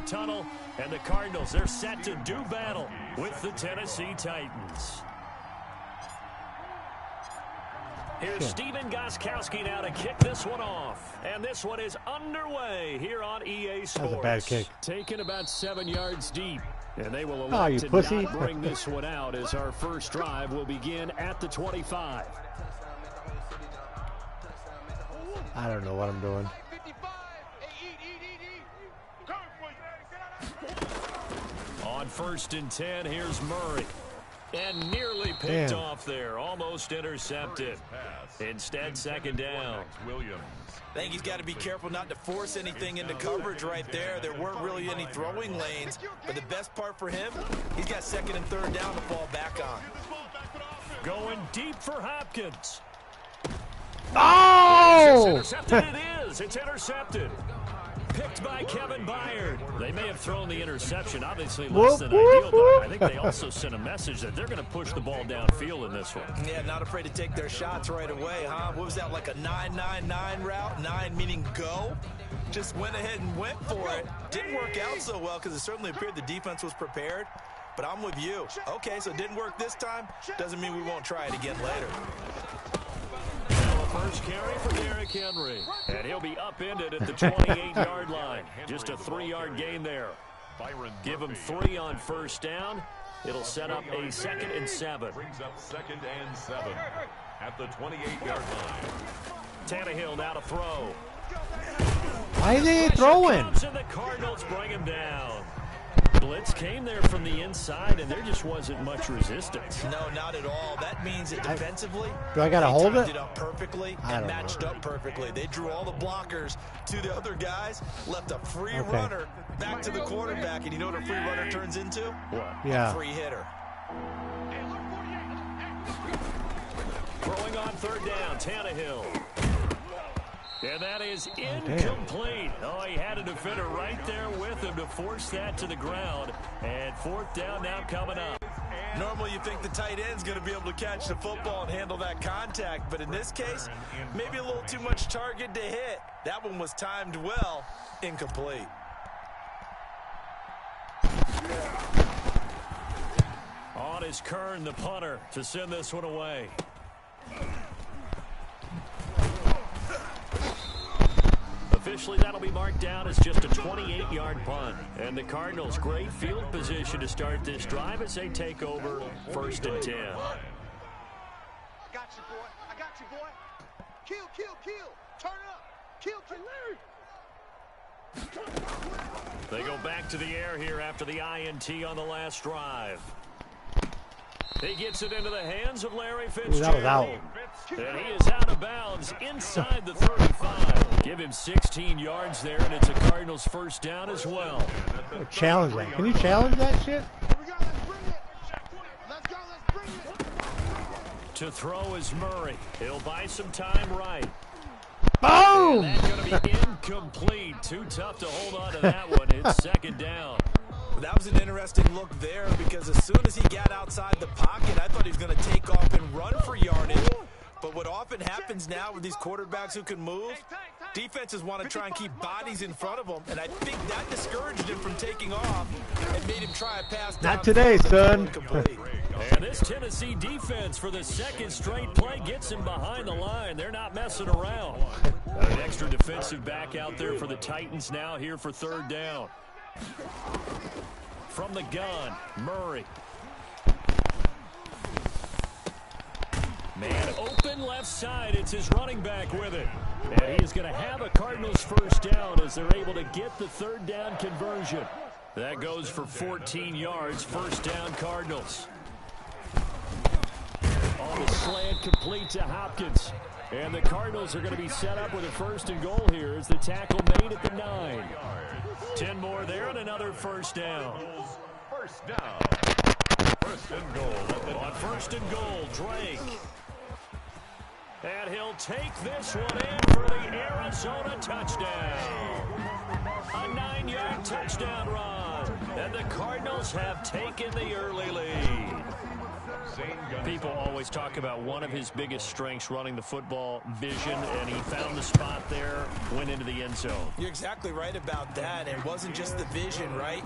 tunnel, and the Cardinals, they're set to do battle with the Tennessee Titans. Here's Steven Gostkowski now to kick this one off. And this one is underway here on EA Sports. That was a bad kick. Taken about 7 yards deep. And they will elect to not bring this one out as our first drive will begin at the 25. I don't know what I'm doing. On 1st and 10, here's Murray. And nearly picked off there. Almost intercepted. Instead, 2nd down. I think he's got to be careful not to force anything into coverage right there. There weren't really any throwing lanes. But the best part for him, he's got 2nd and 3rd down to fall back on. Going deep for Hopkins. Oh! It's intercepted. It is. It's intercepted. Picked by Kevin Byard. They may have thrown the interception, obviously less than ideal, but I think they also sent a message that they're going to push the ball downfield in this one. Yeah, not afraid to take their shots right away, huh? What was that, like a 9-9-9 route? 9 meaning go? Just went ahead and went for it. Didn't work out so well because it certainly appeared the defense was prepared. But I'm with you. Okay, so it didn't work this time. Doesn't mean we won't try it again later. First carry for Derrick Henry. And he'll be upended at the 28-yard line. Just a 3-yard gain there. Give him 3 on 1st down. It'll set up a 2nd and 7. Brings up 2nd and 7 at the 28-yard line. Tannehill now to throw. Why are they throwing? And the Cardinals bring him down. Blitz came there from the inside, and there just wasn't much resistance. No, not at all. That means that defensively, do I got to hold it? It up perfectly and matched up perfectly. They drew all the blockers to the other guys, left a free runner back to the quarterback, and you know what a free runner turns into? What? Yeah. A free hitter. Throwing on 3rd down, Tannehill. And that is incomplete. Oh, he had a defender right there with him to force that to the ground. And 4th down now coming up. Normally you think the tight end's going to be able to catch the football and handle that contact. But in this case, maybe a little too much target to hit. That one was timed well. Incomplete. On is Kern, the punter, to send this one away. Officially, that'll be marked down as just a 28-yard punt. And the Cardinals, great field position to start this drive as they take over 1st and 10. I got you, boy. I got you, boy. Kill, kill, kill. Turn it up. Kill, kill. They go back to the air here after the INT on the last drive. He gets it into the hands of Larry Fitzgerald. That was out. And he is out of bounds inside the 35. Give him 16 yards there, and it's a Cardinals 1st down as well. Challenge that. Can you challenge that shit? Here we go. Let's bring it. Let's go. Let's bring it. To throw is Murray. He'll buy some time right. Boom! And that's going to be incomplete. Too tough to hold on to that one. It's 2nd down. That was an interesting look there because as soon as he got outside the pocket, I thought he was going to take off and run for yardage. But what often happens now with these quarterbacks who can move, defenses want to try and keep bodies in front of them, and I think that discouraged him from taking off and made him try a pass down. Not today, son. And this Tennessee defense for the 2nd straight play gets him behind the line. They're not messing around. An extra defensive back out there for the Titans now here for 3rd down. From the gun, Murray. Man open left side. It's his running back with it. And he is going to have a Cardinals 1st down as they're able to get the 3rd down conversion. That goes for 14 yards. 1st down Cardinals. On the slant, complete to Hopkins. And the Cardinals are going to be set up with a 1st and goal here as the tackle made at the 9. 10 more there and another 1st down. 1st down. 1st and goal. On 1st and goal, Drake. And he'll take this one in for the Arizona touchdown. A 9-yard touchdown run. And the Cardinals have taken the early lead. People always talk about one of his biggest strengths running the football, vision, and he found the spot there, went into the end zone. You're exactly right about that. It wasn't just the vision, right?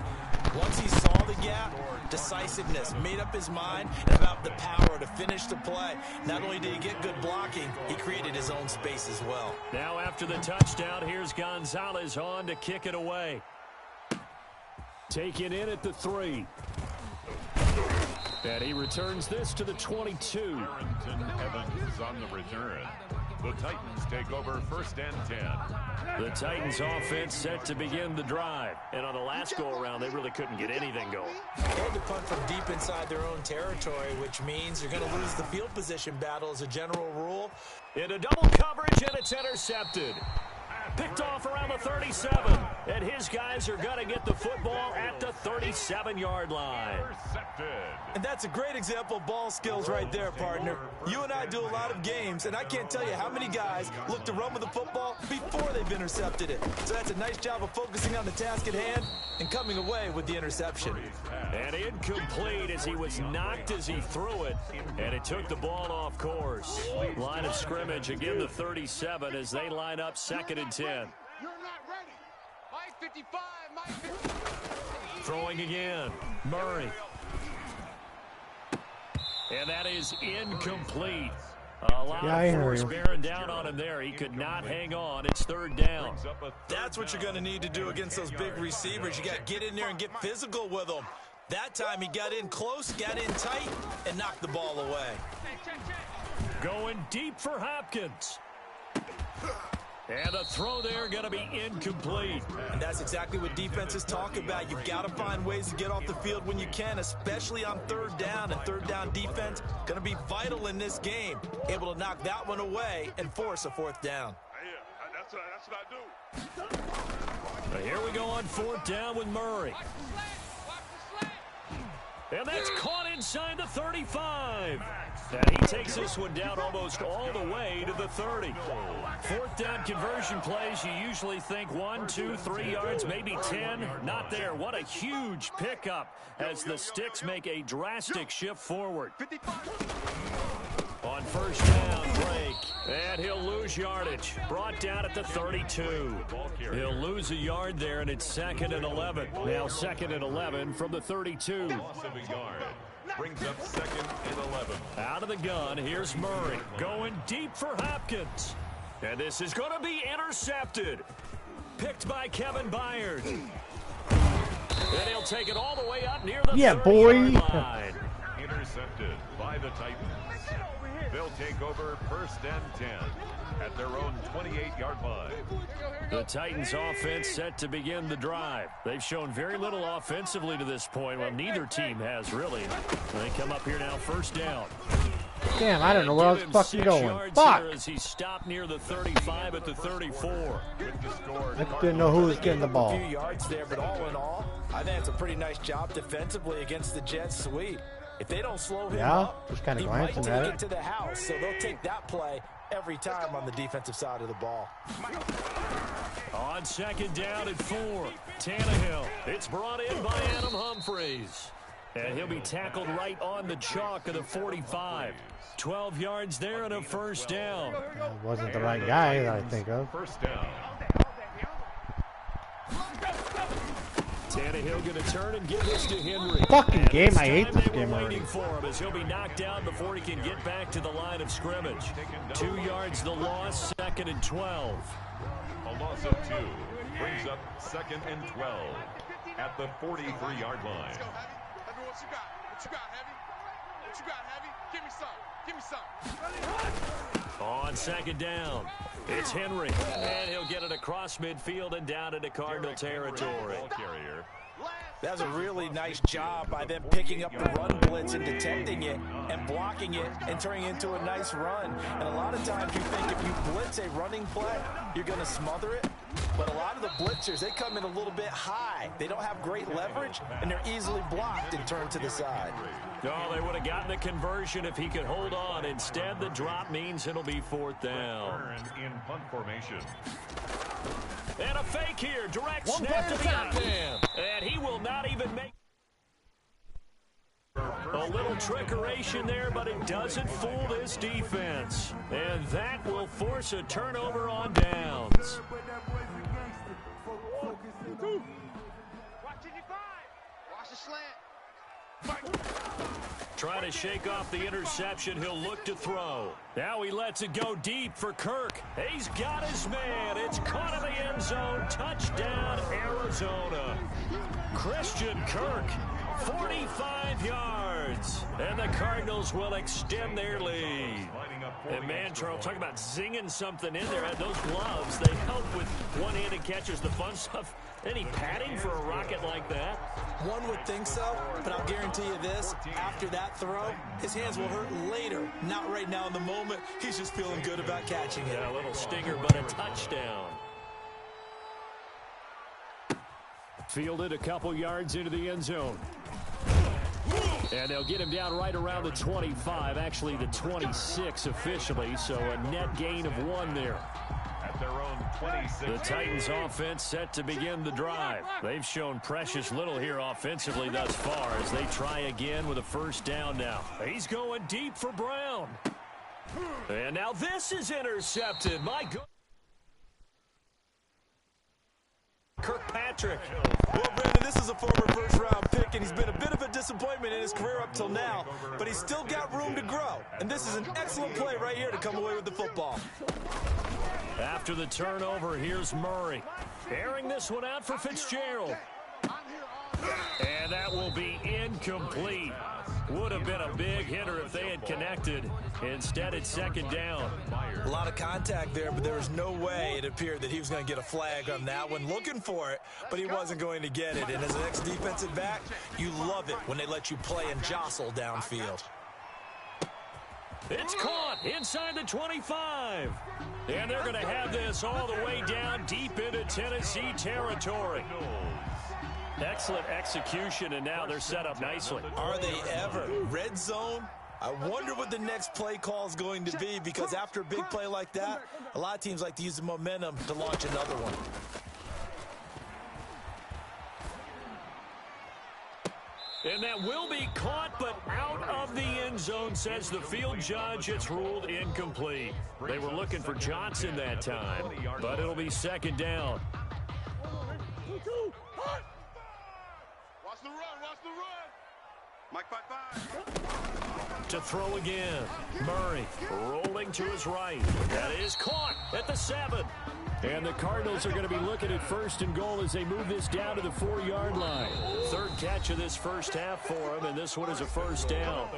Once he saw the gap, decisiveness, made up his mind, and about the power to finish the play. Not only did he get good blocking, he created his own space as well. Now after the touchdown, here's Gonzalez on to kick it away. Taken in at the 3. And he returns this to the 22. Harrington Evans on the return. The Titans take over 1st and 10. The Titans offense set to begin the drive. And on the last go-around, they really couldn't get anything going. They had to punt from deep inside their own territory, which means you're going to lose the field position battle as a general rule. Into double coverage, and it's intercepted. Picked off around the 37. And his guys are going to get the football at the 37-yard line. And that's a great example of ball skills right there, partner. You and I do a lot of games, and I can't tell you how many guys look to run with the football before they've intercepted it. So that's a nice job of focusing on the task at hand and coming away with the interception. And incomplete as he was knocked as he threw it, and it took the ball off course. Line of scrimmage, again the 37 as they line up 2nd and 10. You're not ready. My 55, my 55. Throwing again, Murray. And that is incomplete. A lot of force bearing down on him there. He could not hang on. It's 3rd down. That's what you're going to need to do against those big receivers. You got to get in there and get physical with them. That time he got in close, got in tight, and knocked the ball away. Going deep for Hopkins. And the throw there going to be incomplete. And that's exactly what defenses talk about. You've got to find ways to get off the field when you can, especially on 3rd down. And 3rd down defense going to be vital in this game. Able to knock that one away and force a 4th down. That's what I do. But here we go on 4th down with Murray. And that's caught inside the 35. And he takes this one down almost all the way to the 30. 4th down conversion plays, you usually think 1, 2, 3 yards, maybe 10. Not there. What a huge pickup as the Sticks make a drastic shift forward. On 1st down, break. And he'll lose yardage. Brought down at the 32. He'll lose a yard there, and it's 2nd and 11. Now 2nd and 11 from the 32. Loss of a yard. Brings up 2nd and 11. Out of the gun, here's Murray. Going deep for Hopkins. And this is going to be intercepted. Picked by Kevin Byard. And he'll take it all the way up near the 30-yard line. Intercepted by the Titans. They'll take over 1st and 10 at their own 28-yard line. The Titans offense set to begin the drive. They've shown very little offensively to this point. Well, neither team has really. They come up here now 1st down. Damn, I don't know where I was fucking going. Fuck! As he stopped near the 35 at the 34. I didn't know who was getting the ball. A few yards there, but all in all, I think it's a pretty nice job defensively against the Jets. Sweet. If they don't slow him up, just kind of he might glancing take at it it. to the house. So they'll take that play every time on the defensive side of the ball. On 2nd down at 4, Tannehill. It's brought in by Adam Humphries. And he'll be tackled right on the chalk of the 45. 12 yards there and a 1st down. That wasn't the right guy that I think of. 1st down. Tannehill going to turn and give this to Henry. Fucking game, I hate this They game were already. waiting for him as he'll be knocked down before he can get back to the line of scrimmage. 2 yards the loss, 2nd and 12. A loss of 2 brings up 2nd and 12 at the 43-yard line. Let's go, Heavy. Heavy, what you got? What you got, Heavy? What you got, Heavy? Give me some. Give me some. On 2nd down, it's Henry. And he'll get it across midfield and down into Cardinal territory. Ball carrier. That was a really nice job by them picking up the run blitz and detecting it and blocking it and turning it into a nice run. And a lot of times you think if you blitz a running play, you're going to smother it. But a lot of the blitzers, they come in a little bit high. They don't have great leverage, and they're easily blocked and turned to the side. Oh, they would have gotten the conversion if he could hold on. Instead, the drop means it'll be 4th down. In punt formation. And a fake here. Direct snap to the man. And he will not even make. A little trickeration there, but it doesn't fool this defense. And that will force a turnover on downs. Watch the slant. Trying to shake off the interception. He'll look to throw. Now he lets it go deep for Kirk. He's got his man. It's caught in the end zone. Touchdown, Arizona. Christian Kirk, 45 yards. And the Cardinals will extend their lead. And man, Charles, talk about zinging something in there. Those gloves, they help with one-handed catches, the fun stuff. Any padding for a rocket like that? One would think so, but I'll guarantee you this. After that throw, his hands will hurt later. Not right now in the moment. He's just feeling good about catching it. Yeah, a little stinger, but a touchdown. Fielded a couple yards into the end zone. And they'll get him down right around the 25, actually the 26 officially, so a net gain of 1 there. At their own 26. The Titans offense set to begin the drive. They've shown precious little here offensively thus far as they try again with a first down now. He's going deep for Brown. And now this is intercepted. My God. Kirkpatrick. Well, Brandon, this is a former first-round pick, and he's been a bit of a disappointment in his career up till now, but he's still got room to grow. And this is an excellent play right here to come away with the football. After the turnover, here's Murray. Airing this one out for Fitzgerald. And that will be incomplete. Would have been a big hitter if they had connected. Instead, it's second down. A lot of contact there, but there was no way it appeared that he was going to get a flag on that one. Looking for it, but he wasn't going to get it. And as an ex-defensive back, you love it when they let you play and jostle downfield. It's caught inside the 25. And they're going to have this all the way down deep into Tennessee territory. Excellent execution, and now they're set up nicely. Are they ever? Red zone? I wonder what the next play call is going to be, because after a big play like that, a lot of teams like to use the momentum to launch another one. And that will be caught, but out of the end zone, says the field judge. It's ruled incomplete. They were looking for Johnson that time, but it'll be second down. Watch the run. Mike 5-5. To throw again. Murray rolling to his right. That is caught at the 7. And the Cardinals are going to be looking at first and goal as they move this down to the 4-yard line. Third catch of this first half for them, and this one is a first down.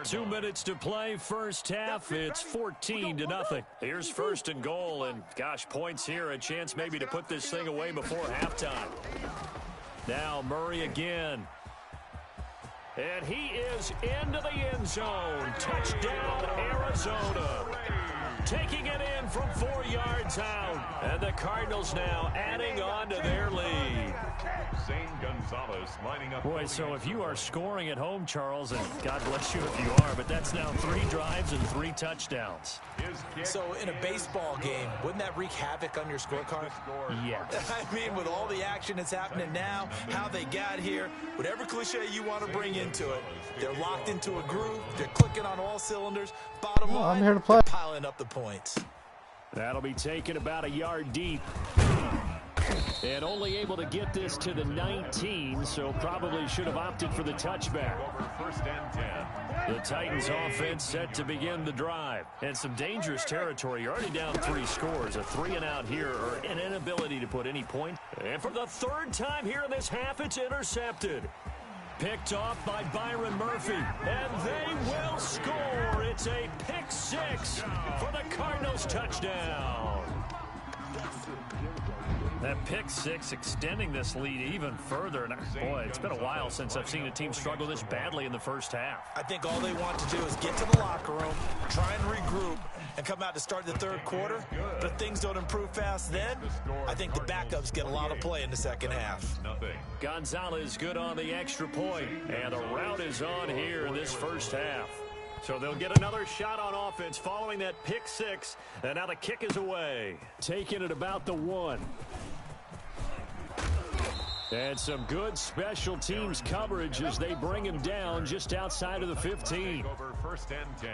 2 minutes to play, first half. It's 14-0. Here's first and goal, and gosh, points here. A chance maybe to put this thing away before halftime. Now Murray again. And he is into the end zone. Touchdown, Arizona. Taking it in from 4 yards out. And the Cardinals now adding on to their lead. Zane Gonzalez lining up. Boy, so if you are scoring at home, Charles, and God bless you if you are, but that's now 3 drives and 3 touchdowns. So in a baseball game, wouldn't that wreak havoc on your scorecard? Yeah. I mean, with all the action that's happening now, how they got here, whatever cliche you want to bring into it, they're locked into a groove, they're clicking on all cylinders. Bottom line, I'm here to play. they're piling up the points. That'll be taken about a yard deep. And only able to get this to the 19, so probably should have opted for the touchback. First and 10. The Titans offense set to begin the drive. And some dangerous territory. You're already down 3 scores. A 3-and-out here, or an inability to put any point. And for the 3rd time here in this half, it's intercepted. Picked off by Byron Murphy. And they will score. It's a pick 6 for the Cardinals touchdown. That pick 6 extending this lead even further. And boy, it's been a while since I've seen a team struggle this badly in the first half. I think all they want to do is get to the locker room, try and regroup, and come out to start the 3rd quarter. But if things don't improve fast then, I think the backups get a lot of play in the second half. Gonzalez good on the extra point. And the route is on here in this first half. So they'll get another shot on offense following that pick 6. And now the kick is away. Taking it about the 1. And some good special teams coverage as they bring him down just outside of the 15. Over 1st and 10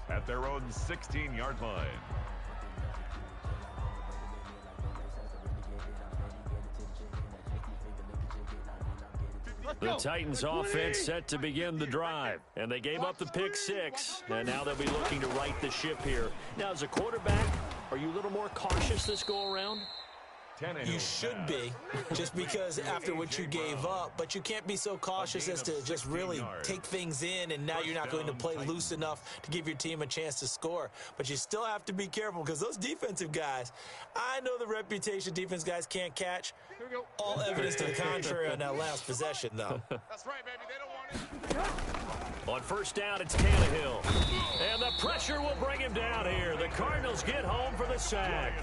at their own 16-yard line. The Titans offense set to begin the drive, and they gave up the pick 6, and now they'll be looking to right the ship here. Now, as a quarterback, are you a little more cautious this go-around? You should be, just because after what you gave up, but you can't be so cautious as to just really take things in, and now you're not going to play loose enough to give your team a chance to score. But you still have to be careful because those defensive guys, I know the reputation defense guys can't catch. All evidence to the contrary on that last possession, though. That's right, baby. They don't want it. On 1st down, it's Tannehill. And the pressure will bring him down here. The Cardinals get home for the sack.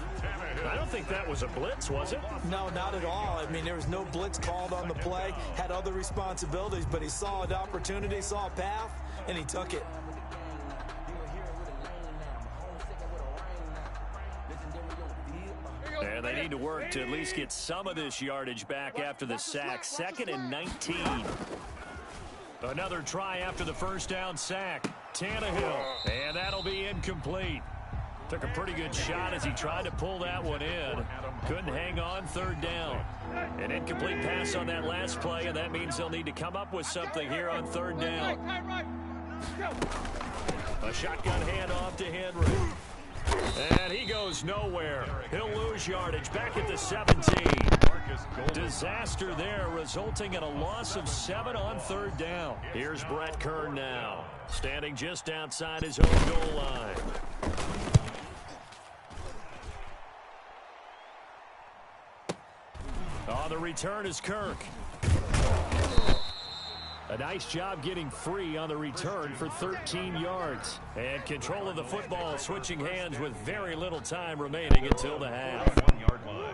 I don't think that was a blitz, was it? No, not at all. I mean, there was no blitz called on the play, had other responsibilities, but he saw an opportunity, saw a path, and he took it. And they need to work to at least get some of this yardage back after the sack. 2nd and 19. Another try after the 1st down sack. Tannehill, and that'll be incomplete. Took a pretty good shot as he tried to pull that one in. Couldn't hang on 3rd down. An incomplete pass on that last play, and that means they'll need to come up with something here on 3rd down. A shotgun handoff to Henry. And he goes nowhere. He'll lose yardage back at the 17. Disaster there, resulting in a loss of 7 on 3rd down. Here's Brett Kern now, standing just outside his own goal line. On the return is Kirk. A nice job getting free on the return for 13 yards. And control of the football switching hands with very little time remaining until the half.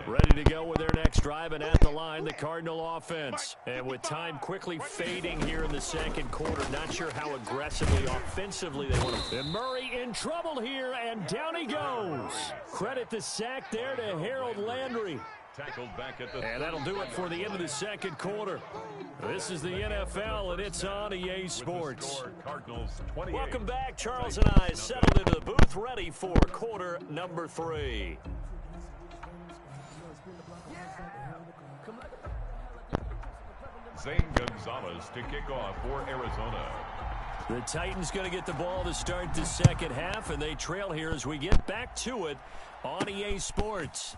Ready to go with their next drive, and at the line, the Cardinal offense. And with time quickly fading here in the 2nd quarter, not sure how aggressively, offensively they want to. And Murray in trouble here, and down he goes. Credit the sack there to Harold Landry. Tackled back at the and that'll do it for the end of the 2nd quarter. This is the NFL, and it's on EA Sports. Welcome back. Charles and I settled into the booth, ready for quarter number 3. Zane Gonzalez to kick off for Arizona. The Titans going to get the ball to start the 2nd half, and they trail here as we get back to it on EA Sports.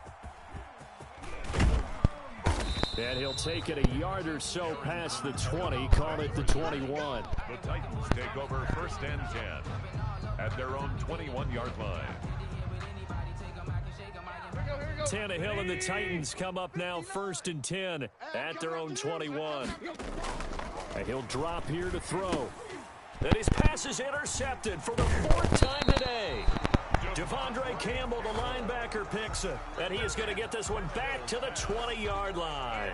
And he'll take it a yard or so past the 20, call it the 21. The Titans take over 1st and 10 at their own 21-yard line. Tannehill and the Titans come up now 1st and 10 at their own 21. And he'll drop here to throw. And his pass is intercepted for the 4th time today. Devondre Campbell, the linebacker, picks it. And he is going to get this one back to the 20-yard line.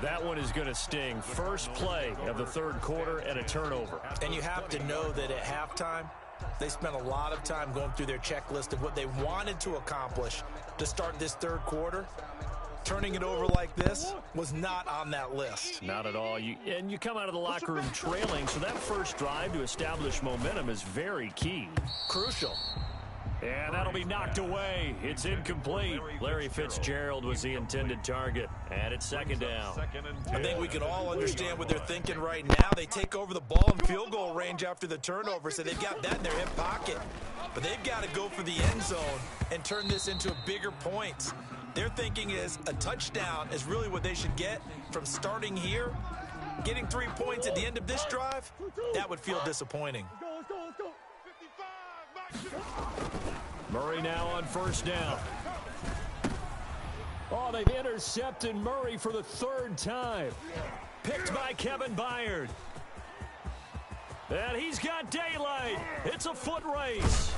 That one is going to sting. First play of the 3rd quarter and a turnover. And you have to know that at halftime, they spent a lot of time going through their checklist of what they wanted to accomplish to start this 3rd quarter. Turning it over like this was not on that list. Not at all. You come out of the locker room trailing, so that first drive to establish momentum is very key. Crucial. And that'll be knocked away. It's incomplete. Larry Fitzgerald was the intended target. And it's 2nd down. I think we can all understand what they're thinking right now. They take over the ball in field goal range after the turnover, so they've got that in their hip pocket. But they've got to go for the end zone and turn this into bigger points. Their thinking is a touchdown is really what they should get from starting here. Getting 3 points at the end of this drive, that would feel disappointing. Let's go. 55, Murray now on 1st down. Oh, they've intercepted Murray for the 3rd time. Picked by Kevin Byard. And he's got daylight. It's a foot race.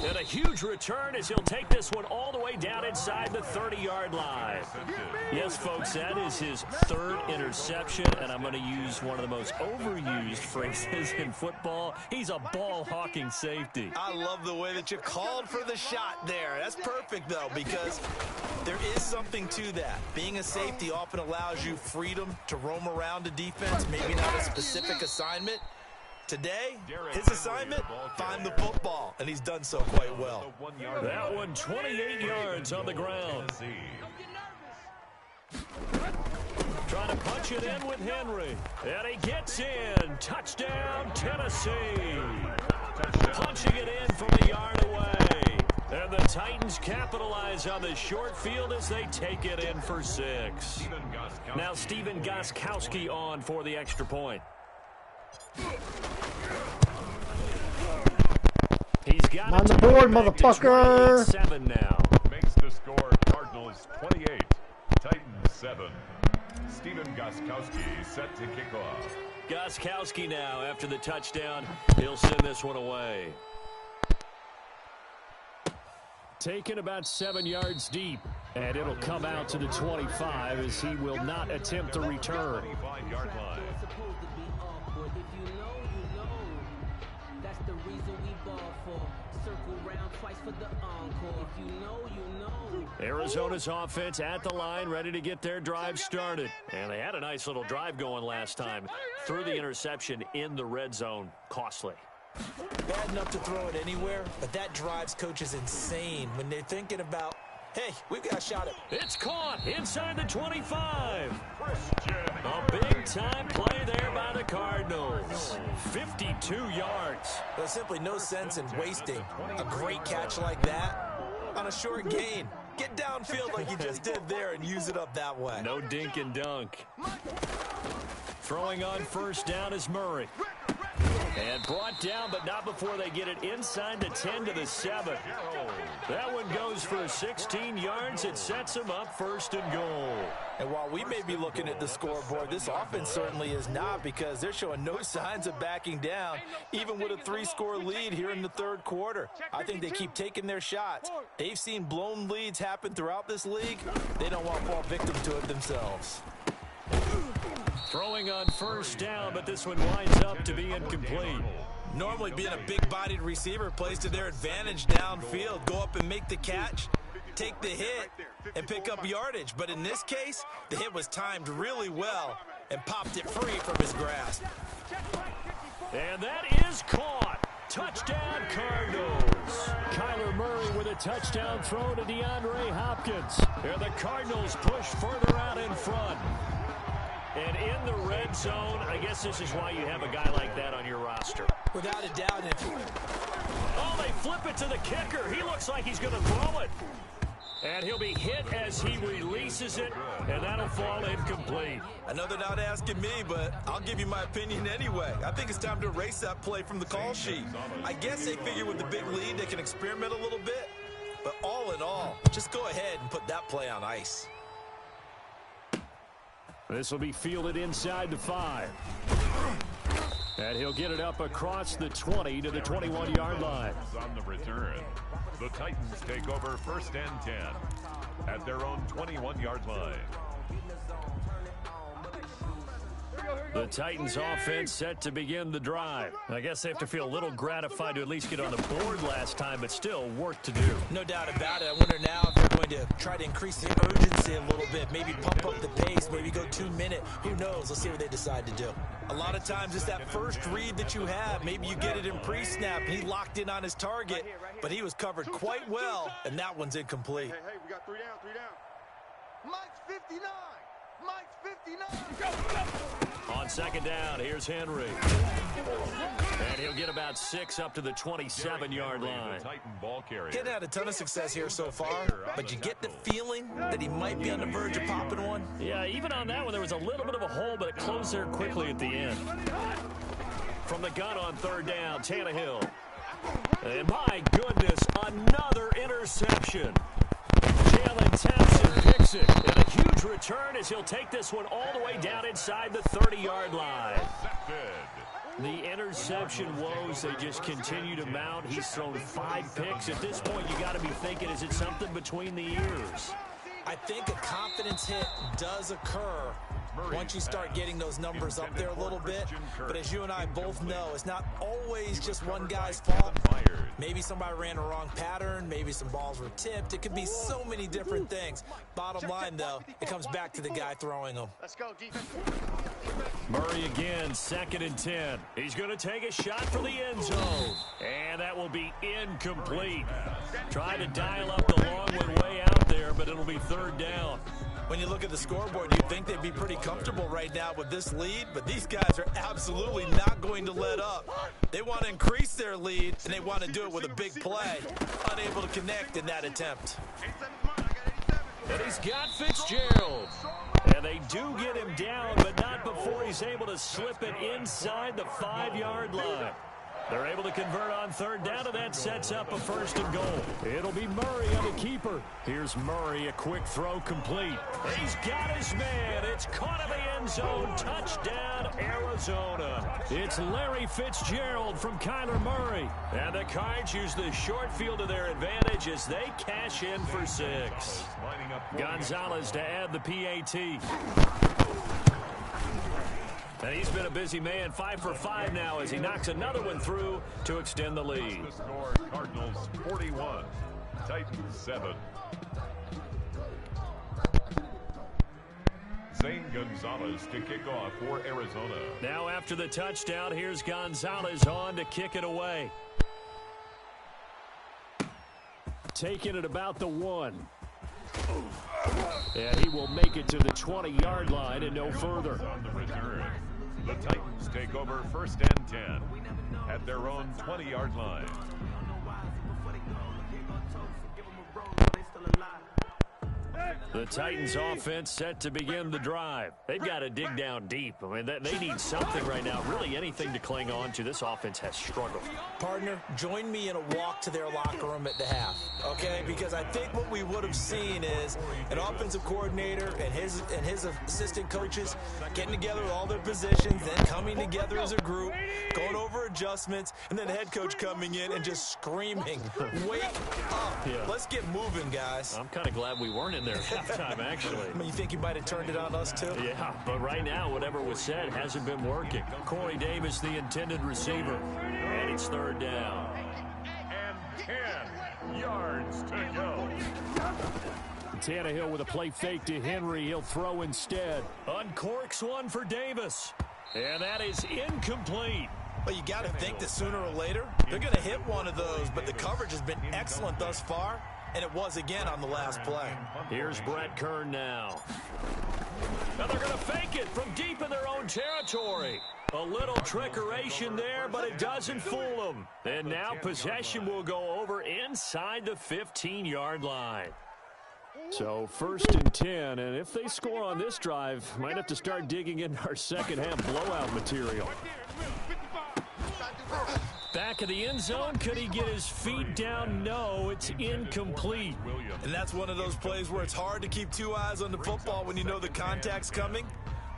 And a huge return as he'll take this one all the way down inside the 30-yard line. Yes, folks, that is his third interception, and I'm going to use one of the most overused phrases in football. He's a ball-hawking safety. I love the way that you called for the shot there. That's perfect, though, because there is something to that. Being a safety often allows you freedom to roam around a defense, maybe not a specific assignment. Today, his assignment, find the football, and he's done so quite well. That one 28 yards on the ground. Trying to punch it in with Henry. And he gets in. Touchdown, Tennessee. Punching it in from a yard away. And the Titans capitalize on the short field as they take it in for 6. Now Stephen Gostkowski on for the extra point. He's got on the board, motherfucker. 7 now. Makes the score Cardinals 28, Titans 7. Stephen Gostkowski set to kick off. Gostkowski now after the touchdown. He'll send this one away. Taken about 7 yards deep. And it'll come out to the 25 as he will not attempt to return. 25-yard line. Arizona's offense at the line, ready to get their drive started. And they had a nice little drive going last time. Threw the interception in the red zone. Costly. Bad enough to throw it anywhere, but that drives coaches insane when they're thinking about, hey, we've got a shot at. It's caught inside the 25. A big-time play there by the Cardinals. 52 yards. There's simply no sense in wasting a great catch like that on a short gain. Get downfield like you just did there and use it up that way. No dink and dunk. Throwing on first down is Murray. And brought down, but not before they get it inside the 10 to the 7. That one goes for 16 yards. It sets them up 1st and goal. And while we may be looking at the scoreboard, this offense certainly is not, because they're showing no signs of backing down, even with a 3-score lead here in the 3rd quarter. I think they keep taking their shots. They've seen blown leads happen throughout this league. They don't want to fall victim to it themselves. Throwing on first down, but this one winds up to be incomplete. Normally being a big-bodied receiver plays to their advantage downfield. Go up and make the catch, take the hit, and pick up yardage. But in this case, the hit was timed really well and popped it free from his grasp. And that is caught. Touchdown, Cardinals. Kyler Murray with a touchdown throw to DeAndre Hopkins. And the Cardinals push further out in front. And in the red zone, I guess this is why you have a guy like that on your roster. Without a doubt. Oh, they flip it to the kicker. He looks like he's going to throw it. And he'll be hit as he releases it, and that'll fall incomplete. I know they're not asking me, but I'll give you my opinion anyway. I think it's time to erase that play from the call sheet. I guess they figure with the big lead they can experiment a little bit. But all in all, just go ahead and put that play on ice. This will be fielded inside the 5. And he'll get it up across the 20 to the 21-yard line. On the return, the Titans take over 1st and 10 at their own 21-yard line. The Titans offense set to begin the drive. I guess they have to feel a little gratified to at least get on the board last time, but still work to do. No doubt about it. I wonder now if they're going to try to increase the urgency a little bit, maybe pump up the pace, maybe go 2-minute. Who knows? Let's see what they decide to do. A lot of times it's that first read that you have. Maybe you get it in pre-snap. He locked in on his target, but he was covered quite well, and that one's incomplete. Hey, we got 3 down, 3 down. Mike's 59. Mike's 59. On second down, here's Henry. And he'll get about 6 up to the 27-yard line. He's had a ton of success here so far, but you get the feeling that he might be on the verge of popping one. Yeah, even on that one, there was a little bit of a hole, but it closed there quickly at the end. From the gun on 3rd down, Tannehill. And my goodness, another interception. Jalen Townsend picks it. And a huge return as he'll take this one all the way down inside the 30-yard line. The interception woes, they just continue to mount. He's thrown 5 picks. At this point, you got to be thinking, is it something between the ears? I think a confidence hit does occur once you start getting those numbers up there a little bit. But as you and I both know, it's not always just one guy's fault. Maybe somebody ran a wrong pattern. Maybe some balls were tipped. It could be so many different things. Bottom line, though, it comes back to the guy throwing them. Let's go, defense. Murray again, 2nd and 10. He's going to take a shot for the end zone. And that will be incomplete. Trying to dial up the long one way out there, but it'll be 3rd down. When you look at the scoreboard, you'd think they'd be pretty comfortable right now with this lead, but these guys are absolutely not going to let up. They want to increase their lead, and they want to do it with a big play. Unable to connect in that attempt. And he's got Fitzgerald. And they do get him down, but not before he's able to slip it inside the 5-yard line. They're able to convert on 3rd down, and that sets up a 1st and goal. It'll be Murray on the keeper. Here's Murray, a quick throw complete. He's got his man. It's caught in the end zone. Touchdown, Arizona. It's Larry Fitzgerald from Kyler Murray. And the Cards use the short field to their advantage as they cash in for 6. Gonzalez to add the PAT. And he's been a busy man, 5 for 5 now as he knocks another one through to extend the lead. The score, Cardinals 41, Titans 7. Zane Gonzalez to kick off for Arizona. Now after the touchdown, here's Gonzalez on to kick it away. Taking it about the 1. And he will make it to the 20-yard line and no further. On the return, the Titans take over 1st and 10 at their own 20-yard line. The Titans offense set to begin the drive. They've got to dig down deep. I mean, they need something right now, really anything to cling on to. This offense has struggled. Partner, join me in a walk to their locker room at the half, okay? Because I think what we would have seen is an offensive coordinator and his assistant coaches getting together with all their positions, then coming together as a group, going over adjustments, and then the head coach coming in and just screaming, wake up. Yeah. Let's get moving, guys. I'm kind of glad we weren't in there at halftime, actually. I mean, you think you might have turned it on us, too? Yeah, but right now, whatever was said hasn't been working. Corey Davis, the intended receiver. And it's 3rd down. And 10 yards to go. Tannehill with a play fake to Henry. He'll throw instead. Uncorks one for Davis. And that is incomplete. Well, you got to think that sooner or later, they're going to hit one of those, but the coverage has been excellent thus far, and it was again on the last play. Here's Brett Kern now. Now they're going to fake it from deep in their own territory. A little trickeration there, but it doesn't fool them. And now possession will go over inside the 15-yard line. So 1st and 10, and if they score on this drive, might have to start digging into our second-half blowout material. Back of the end zone, could he get his feet down? No, it's incomplete. And that's one of those plays where it's hard to keep 2 eyes on the football when you know the contact's coming,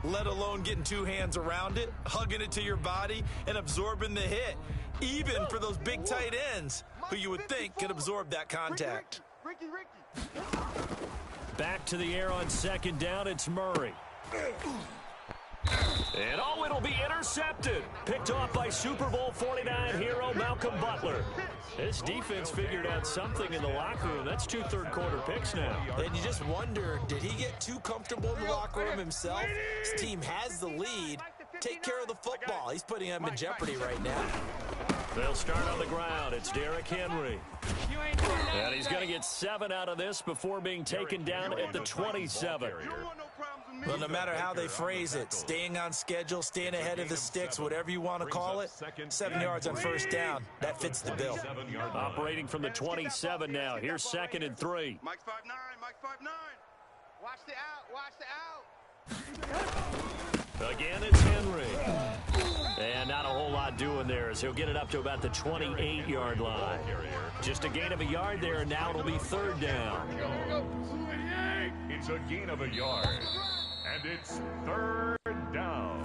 let alone getting 2 hands around it, hugging it to your body, and absorbing the hit, even for those big tight ends who you would think could absorb that contact. Ricky. Back to the air on 2nd down, it's Murray. And it'll be intercepted. Picked off by Super Bowl 49 hero Malcolm Butler. This defense figured out something in the locker room. That's 2 third-quarter picks now. And you just wonder, did he get too comfortable in the locker room himself? His team has the lead. Take care of the football. He's putting them in jeopardy right now. They'll start on the ground. It's Derrick Henry. And he's going to get 7 out of this before being taken down at the 27. Well, no matter how they phrase it, staying on schedule, staying ahead of the sticks, whatever you want to call it, 7 yards on 1st down, that fits the bill. Operating from the 27 now. Here's 2nd and 3. Mike's 5'9", Mike's 5'9". Watch the out. Again, it's Henry. And not a whole lot doing there as he'll get it up to about the 28-yard line. Just a gain of a yard there, and now it'll be third down. It's a gain of a yard, and it's third down.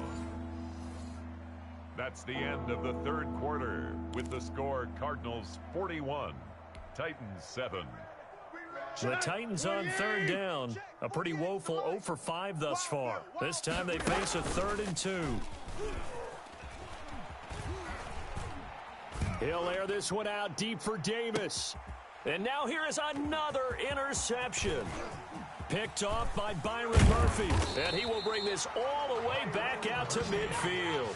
That's the end of the third quarter with the score Cardinals 41, Titans 7. The Titans on third down. A pretty woeful 0 for 5 thus far. This time they face a 3rd and 2. He'll air this one out deep for Davis. And now here is another interception. Picked off by Byron Murphy. And he will bring this all the way back out to midfield.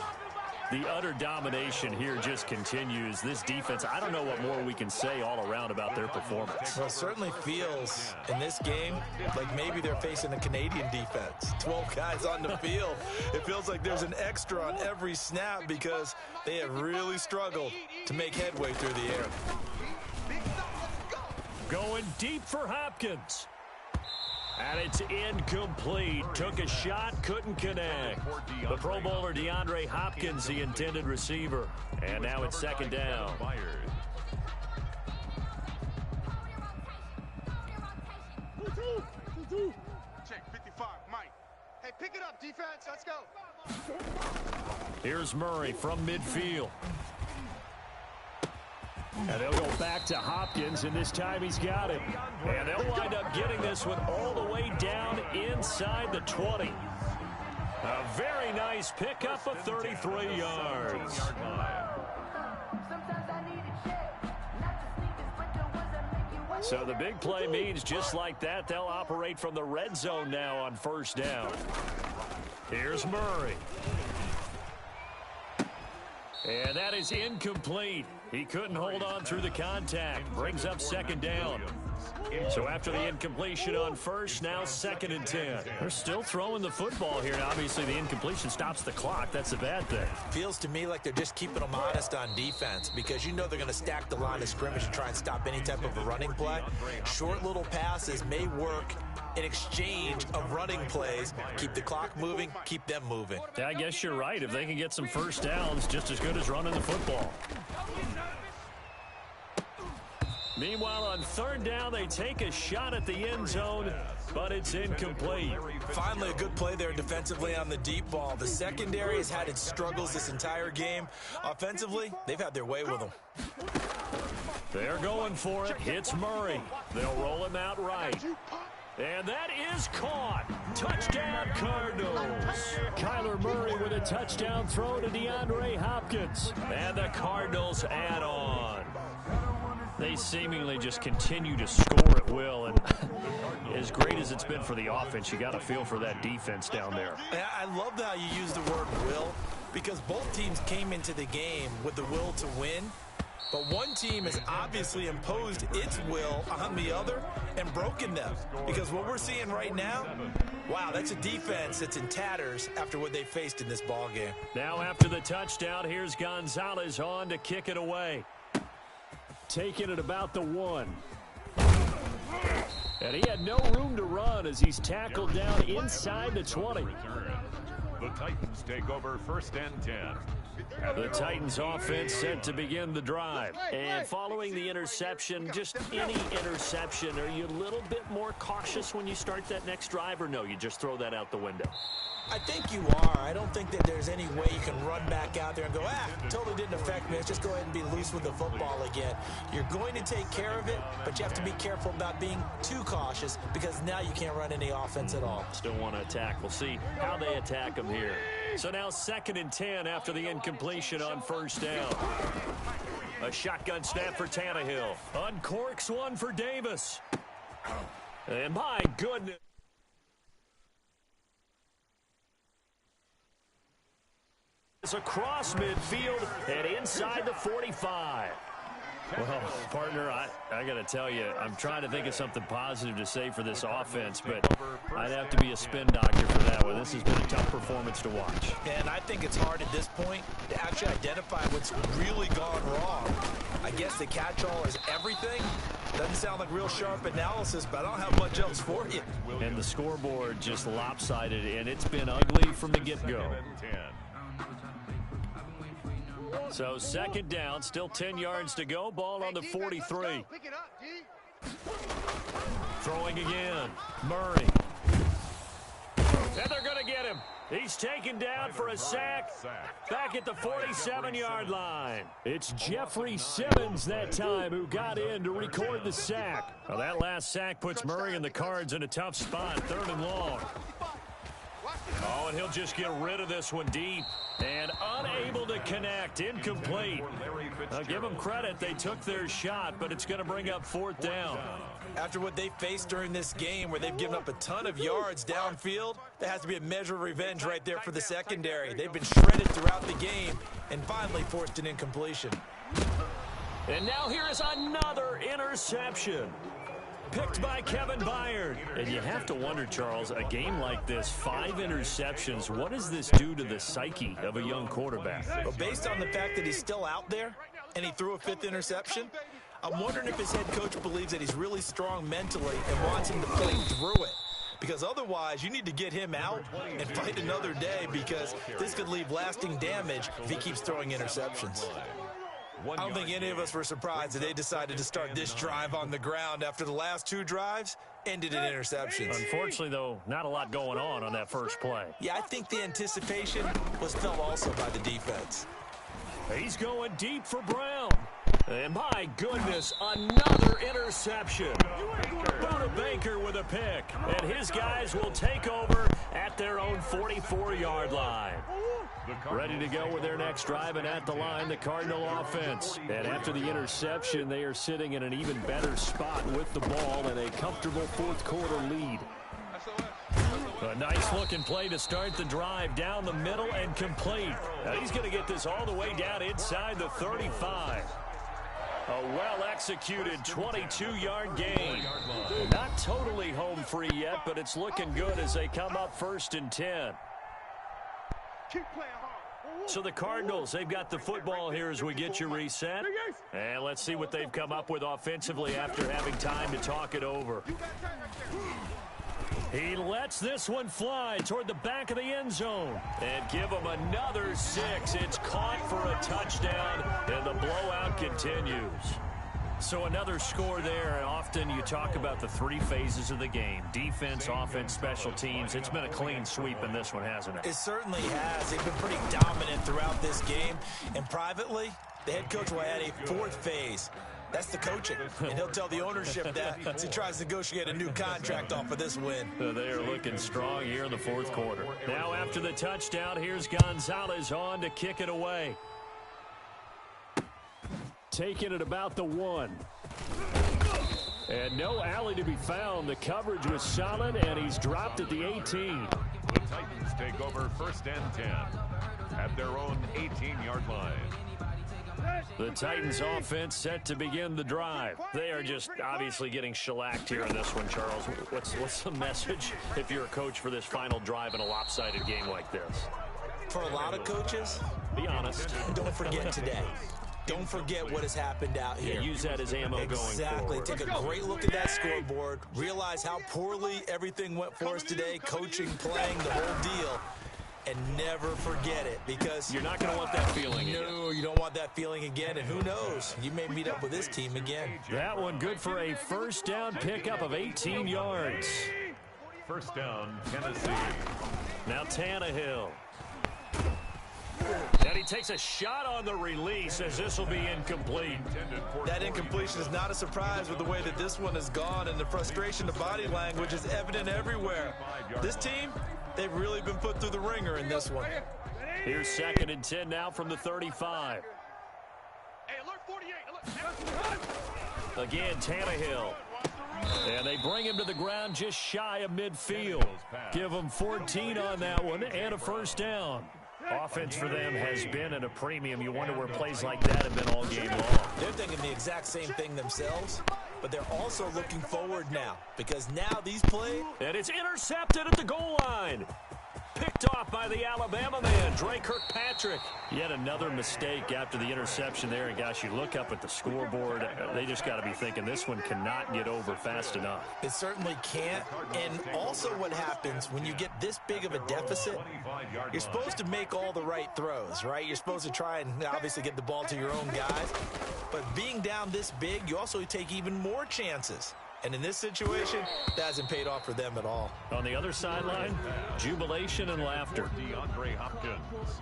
The utter domination here just continues. This defense, I don't know what more we can say all around about their performance. Well, it certainly feels in this game like maybe they're facing a Canadian defense. 12 guys on the field. It feels like there's an extra on every snap because they have really struggled to make headway through the air. Going deep for Hopkins. And it's incomplete. Took a shot, couldn't connect. The Pro Bowler DeAndre Hopkins, the intended receiver. And now it's second down. Check 55, Mike. Hey, pick it up, defense. Let's go. Here's Murray from midfield. And they'll go back to Hopkins, and this time he's got it. And they'll wind up getting this one all the way down inside the 20. A very nice pickup of 33 yards. So the big play means just like that, they'll operate from the red zone now on first down. Here's Murray. And that is incomplete. He couldn't hold on through the contact. Brings up second down. So after the incompletion on first, now 2nd and 10. They're still throwing the football here. And obviously, the incompletion stops the clock. That's a bad thing. Feels to me like they're just keeping them honest on defense because you know they're going to stack the line of scrimmage and try and stop any type of a running play. Short little passes may work in exchange of running plays. Keep the clock moving, keep them moving. Yeah, I guess you're right. If they can get some first downs, just as good as running the football. Meanwhile, on third down, they take a shot at the end zone, but it's incomplete. Finally, a good play there defensively on the deep ball. The secondary has had its struggles this entire game. Offensively, they've had their way with them. They're going for it. Hits Murray. They'll roll him out right. And that is caught. Touchdown, Cardinals. Kyler Murray with a touchdown throw to DeAndre Hopkins. And the Cardinals add on. They seemingly just continue to score at will, and as great as it's been for the offense, you got to feel for that defense down there. I love how you use the word will, because both teams came into the game with the will to win, but one team has obviously imposed its will on the other and broken them, because what we're seeing right now, wow, that's a defense that's in tatters after what they faced in this ball game. Now after the touchdown, here's Gonzalez on to kick it away. Taking it about the 1. And he had no room to run as he's tackled down inside the 20. The Titans take over 1st and 10. The Titans offense set to begin the drive. And following the interception, just any interception, are you a little bit more cautious when you start that next drive, or no, you just throw that out the window? I think you are. I don't think that there's any way you can run back out there and go, totally didn't affect me. Let's just go ahead and be loose with the football again. You're going to take care of it, but you have to be careful about being too cautious because now you can't run any offense at all. Still want to attack. We'll see how they attack them here. So now 2nd and 10 after the incompletion on first down. A shotgun snap for Tannehill. Uncorks one for Davis. And my goodness. Across midfield and inside the 45. Well, partner, I got to tell you, I'm trying to think of something positive to say for this offense, but I'd have to be a spin doctor for that one. This has been a tough performance to watch. And I think it's hard at this point to actually identify what's really gone wrong. I guess the catch-all is everything. Doesn't sound like real sharp analysis, but I don't have much else for you. And the scoreboard just lopsided, and it's been ugly from the get-go. So second down, still 10 yards to go. Ball on the 43. Pick it up, D. Throwing again. Murray. And they're going to get him. He's taken down for a sack back at the 47-yard line. It's Jeffrey Simmons that time who got in to record the sack. Well, that last sack puts Murray and the Cards in a tough spot, 3rd and long. Oh, and he'll just get rid of this one deep. And unable to connect, incomplete. I'll give them credit, they took their shot, but it's going to bring up 4th down. After what they faced during this game where they've given up a ton of yards downfield, there has to be a measure of revenge right there for the secondary. They've been shredded throughout the game and finally forced an incompletion. And now here is another interception. Picked by Kevin Byard. And you have to wonder, Charles, a game like this, 5 interceptions, what does this do to the psyche of a young quarterback? Well, based on the fact that he's still out there and he threw a 5th interception, I'm wondering if his head coach believes that he's really strong mentally and wants him to play through it. Because otherwise, you need to get him out and fight another day, because this could leave lasting damage if he keeps throwing interceptions. I don't think any of us were surprised that they decided to start this drive on the ground after the last 2 drives ended in interceptions. Unfortunately, though, not a lot going on that first play. Yeah, I think the anticipation was felt also by the defense. He's going deep for Brown. And my goodness, another interception. Buda Baker with a pick. And his guys will take over at their own 44-yard line. Ready to go with their next drive, and at the line, the Cardinal offense. And after the interception, they are sitting in an even better spot with the ball and a comfortable 4th quarter lead. A nice-looking play to start the drive down the middle and complete. Now he's going to get this all the way down inside the 35. A well-executed 22-yard gain. Not totally home free yet, but it's looking good as they come up 1st and 10. Keep playing hard. So the Cardinals, they've got the football here as we get you reset. And let's see what they've come up with offensively after having time to talk it over. He lets this one fly toward the back of the end zone. And give him another 6. It's caught for a touchdown, and the blowout continues. So another score there. Often you talk about the 3 phases of the game: defense, offense, special teams. It's been a clean sweep in this one, hasn't it? It certainly has. They've been pretty dominant throughout this game. And privately, the head coach will add a 4th phase. That's the coaching. And he'll tell the ownership that as he tries to negotiate a new contract off of this win. They are looking strong here in the 4th quarter. Now after the touchdown, here's Gonzalez on to kick it away. Taking it about the 1. And no alley to be found. The coverage was solid, and he's dropped at the 18. The Titans take over 1st and 10 at their own 18-yard line. The Titans offense set to begin the drive. They are just obviously getting shellacked here in this one, Charles. What's the message if you're a coach for this final drive in a lopsided game like this? For a lot of coaches, be honest. Don't forget today. Don't forget what has happened out here. Yeah, use that as ammo going forward. Exactly. Take a great look at that scoreboard. Realize how poorly everything went for us today. Coaching, playing, the whole deal. And never forget it, because you're not going to want that feeling again. No, you don't want that feeling again. And who knows? You may meet up with this team again. That one good for a 1st down pickup of 18 yards. 1st down, Tennessee. Now Tannehill. And he takes a shot on the release as this will be incomplete. That incompletion is not a surprise with the way that this one has gone, and the frustration of body language is evident everywhere. This team, they've really been put through the ringer in this one. Here's 2nd and 10 now from the 35. Hey, alert 48. Again, Tannehill. And they bring him to the ground just shy of midfield. Give him 14 on that one and a 1st down. Offense for them has been at a premium. You wonder where plays like that have been all game long. They're thinking the exact same thing themselves, but they're also looking forward now, because now these plays... And it's intercepted at the goal line. Picked off by the Alabama man, Drake Kirkpatrick. Yet another mistake after the interception there. And, gosh, you look up at the scoreboard. They just got to be thinking this one cannot get over fast enough. It certainly can't. And also what happens when you get this big of a deficit, you're supposed to make all the right throws, right? You're supposed to try and obviously get the ball to your own guys. But being down this big, you also take even more chances. And in this situation, that hasn't paid off for them at all. On the other sideline, jubilation and laughter.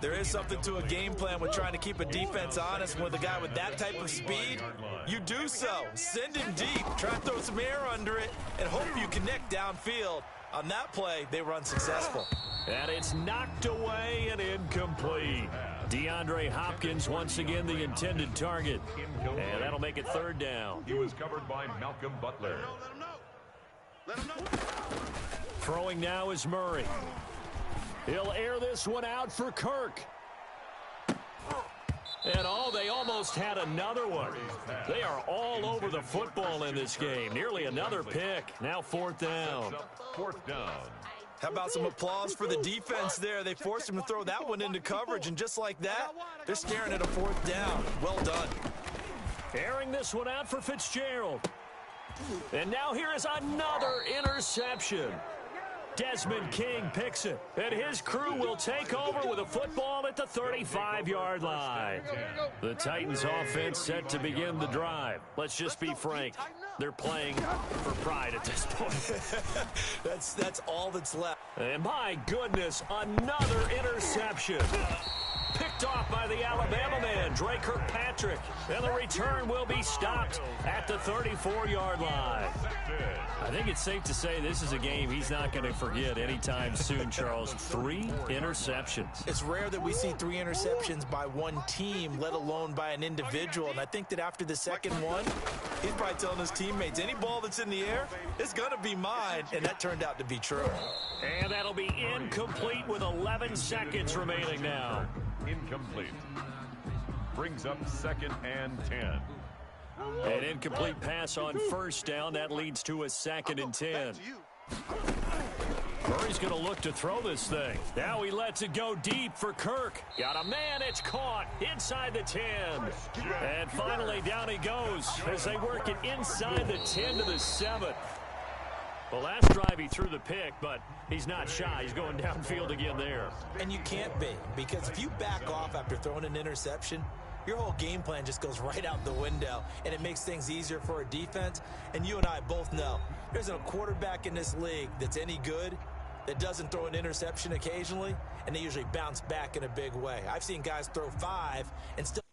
There is something to a game plan with trying to keep a defense honest. With a guy with that type of speed, you do so. Send him deep. Try to throw some air under it and hope you connect downfield. On that play, they were unsuccessful. And it's knocked away and incomplete. DeAndre Hopkins once again the intended target. And that'll make it third down. He was covered by Malcolm Butler. Let him know. Throwing now is Murray. He'll air this one out for Kirk. And they almost had another one. They are all over the football in this game. Nearly another pick. Now fourth down. Fourth down. How about some applause for the defense there? They forced him to throw that one into coverage, and just like that, they're staring at a fourth down. Well done. Airing this one out for Fitzgerald. And now here is another interception. Desmond King picks it, and his crew will take over with a football at the 35-yard line. The Titans offense set to begin the drive. Let's just be frank. They're playing for pride at this point. That's all that's left. And my goodness, another interception. Picked off by the Alabama man, Drake Kirkpatrick. And the return will be stopped at the 34-yard line. I think it's safe to say this is a game he's not going to forget anytime soon, Charles. 3 interceptions. It's rare that we see 3 interceptions by one team, let alone by an individual. And I think that after the second one, he's probably telling his teammates, any ball that's in the air, it's going to be mine. And that turned out to be true. And that'll be incomplete with 11 seconds remaining now. Incomplete. Brings up 2nd and 10. An incomplete pass on first down. That leads to a 2nd and 10. Murray's going to look to throw this thing. Now he lets it go deep for Kirk. Got a man. It's caught inside the 10. And finally down he goes as they work it inside the 10 to the 7. The last drive he threw the pick, but he's not shy. He's going downfield again there. And you can't be, because if you back off after throwing an interception, your whole game plan just goes right out the window, and it makes things easier for a defense. And you and I both know there's a quarterback in this league that's any good that doesn't throw an interception occasionally, and they usually bounce back in a big way. I've seen guys throw 5 and still